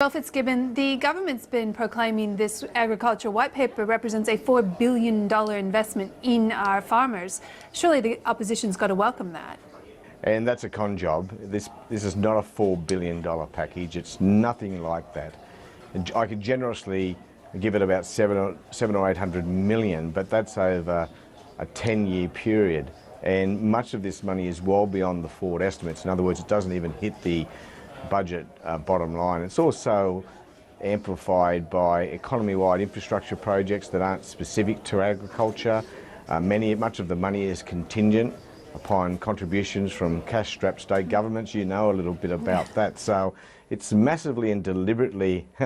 Well, Fitzgibbon, the government's been proclaiming this agriculture white paper represents a $4 billion investment in our farmers. Surely the opposition's got to welcome that. And that's a con job. This is not a $4 billion package. It's nothing like that. I could generously give it about seven or 800 million, but that's over a 10-year period. And much of this money is well beyond the forward estimates. In other words, it doesn't even hit the budget bottom line. It's also amplified by economy-wide infrastructure projects that aren't specific to agriculture. Much of the money is contingent upon contributions from cash-strapped state governments. You know a little bit about that. So it's massively and deliberately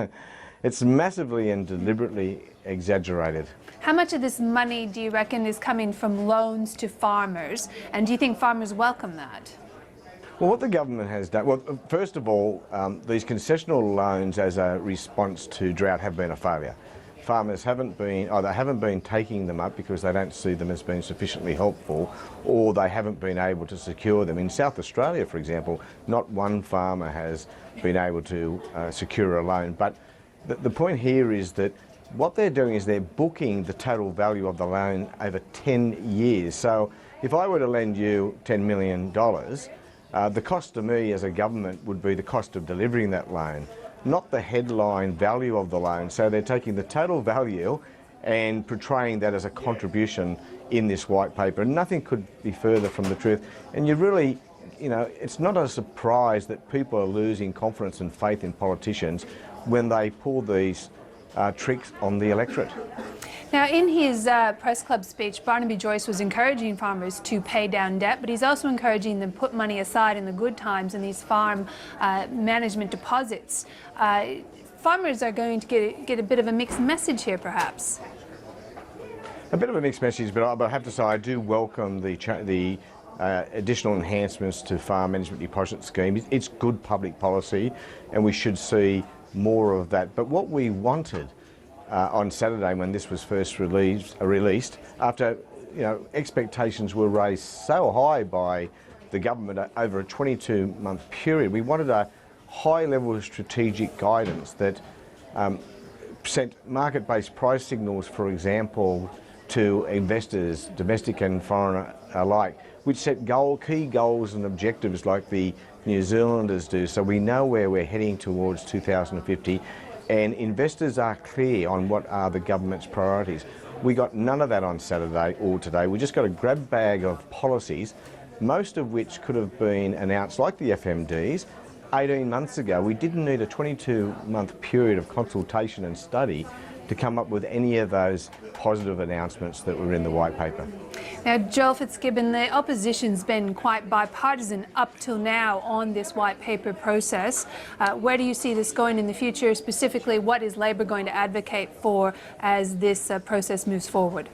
exaggerated. How much of this money do you reckon is coming from loans to farmers, and do you think farmers welcome that? Well, what the government has done, well, first of all, these concessional loans as a response to drought have been a failure. Farmers haven't been taking them up because they don't see them as being sufficiently helpful, or they haven't been able to secure them. In South Australia, for example, not one farmer has been able to secure a loan. But the point here is that what they're doing is they're booking the total value of the loan over 10 years. So if I were to lend you $10 million, the cost to me as a government would be the cost of delivering that loan, not the headline value of the loan. So they're taking the total value and portraying that as a contribution in this white paper. And nothing could be further from the truth. And you really, it's not a surprise that people are losing confidence and faith in politicians when they pull these tricks on the electorate. Now, in his press club speech, Barnaby Joyce was encouraging farmers to pay down debt, but he's also encouraging them to put money aside in the good times in these farm management deposits. Farmers are going to get a bit of a mixed message here, perhaps. A bit of a mixed message, but I have to say I do welcome the additional enhancements to farm management deposit scheme. It's good public policy, and we should see more of that. But what we wanted on Saturday, when this was first released, after expectations were raised so high by the government over a 22-month period, we wanted a high level of strategic guidance that sent market-based price signals, for example, to investors, domestic and foreign alike, which set key goals and objectives like the New Zealanders do, so we know where we're heading towards 2050. And investors are clear on what are the government's priorities. We got none of that on Saturday or today. We just got a grab bag of policies, most of which could have been announced, like the FMDs, 18 months ago. We didn't need a 22-month period of consultation and study to come up with any of those positive announcements that were in the white paper. Now, Joel Fitzgibbon, the opposition's been quite bipartisan up till now on this white paper process. Where do you see this going in the future? Specifically, what is Labor going to advocate for as this process moves forward?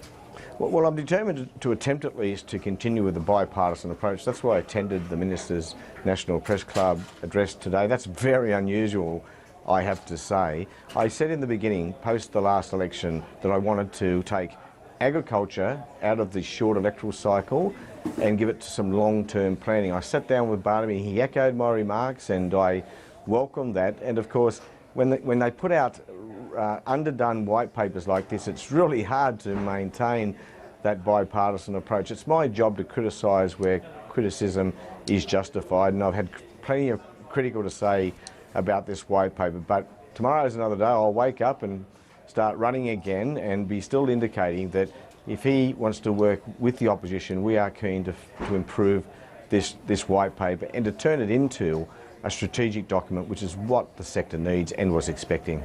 Well, I'm determined to attempt at least to continue with the bipartisan approach. That's why I attended the Minister's National Press Club address today. That's very unusual, I have to say. I said in the beginning, post the last election, that I wanted to take agriculture out of the short electoral cycle and give it to some long-term planning. I sat down with Barnaby, he echoed my remarks, and I welcomed that. And of course, when they put out underdone white papers like this, it's really hard to maintain that bipartisan approach. It's my job to criticise where criticism is justified, and I've had plenty of critical to say about this white paper. But tomorrow's another day. I'll wake up and start running again and be still indicating that if he wants to work with the opposition, we are keen to improve this white paper and to turn it into a strategic document, which is what the sector needs and was expecting.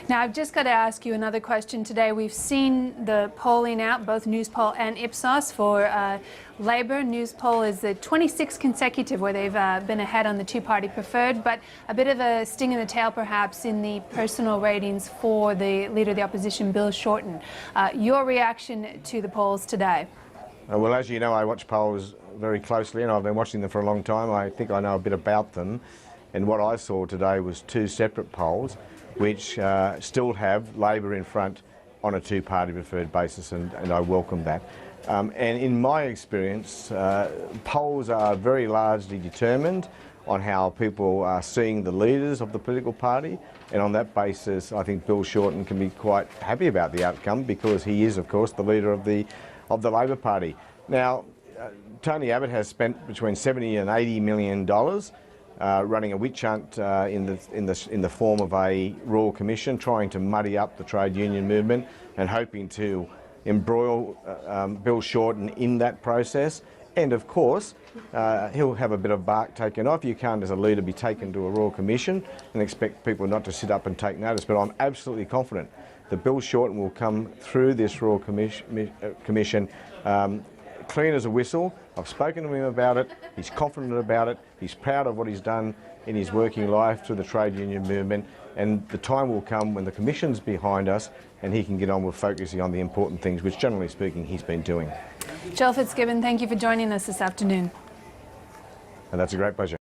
Now, I've just got to ask you another question today. We've seen the polling out, both Newspoll and Ipsos, for Labor. Newspoll is the 26th consecutive where they've been ahead on the two-party preferred, but a bit of a sting in the tail, perhaps, in the personal ratings for the Leader of the Opposition, Bill Shorten. Your reaction to the polls today? Well, as you know, I watch polls very closely, and I've been watching them for a long time. I think I know a bit about them. And what I saw today was two separate polls, which still have Labor in front on a two-party preferred basis, and I welcome that. And in my experience, polls are very largely determined on how people are seeing the leaders of the political party, and on that basis I think Bill Shorten can be quite happy about the outcome, because he is of course the leader of the Labor Party. Now Tony Abbott has spent between $70 and $80 million running a witch hunt in the form of a Royal Commission, trying to muddy up the trade union movement and hoping to embroil Bill Shorten in that process. And of course, he'll have a bit of bark taken off. You can't, as a leader, be taken to a Royal Commission and expect people not to sit up and take notice. But I'm absolutely confident that Bill Shorten will come through this Royal Commission clean as a whistle. I've spoken to him about it. He's confident about it. He's proud of what he's done in his working life through the trade union movement. And the time will come when the Commission's behind us and he can get on with focusing on the important things, which generally speaking he's been doing. Joel Fitzgibbon, thank you for joining us this afternoon. And that's a great pleasure.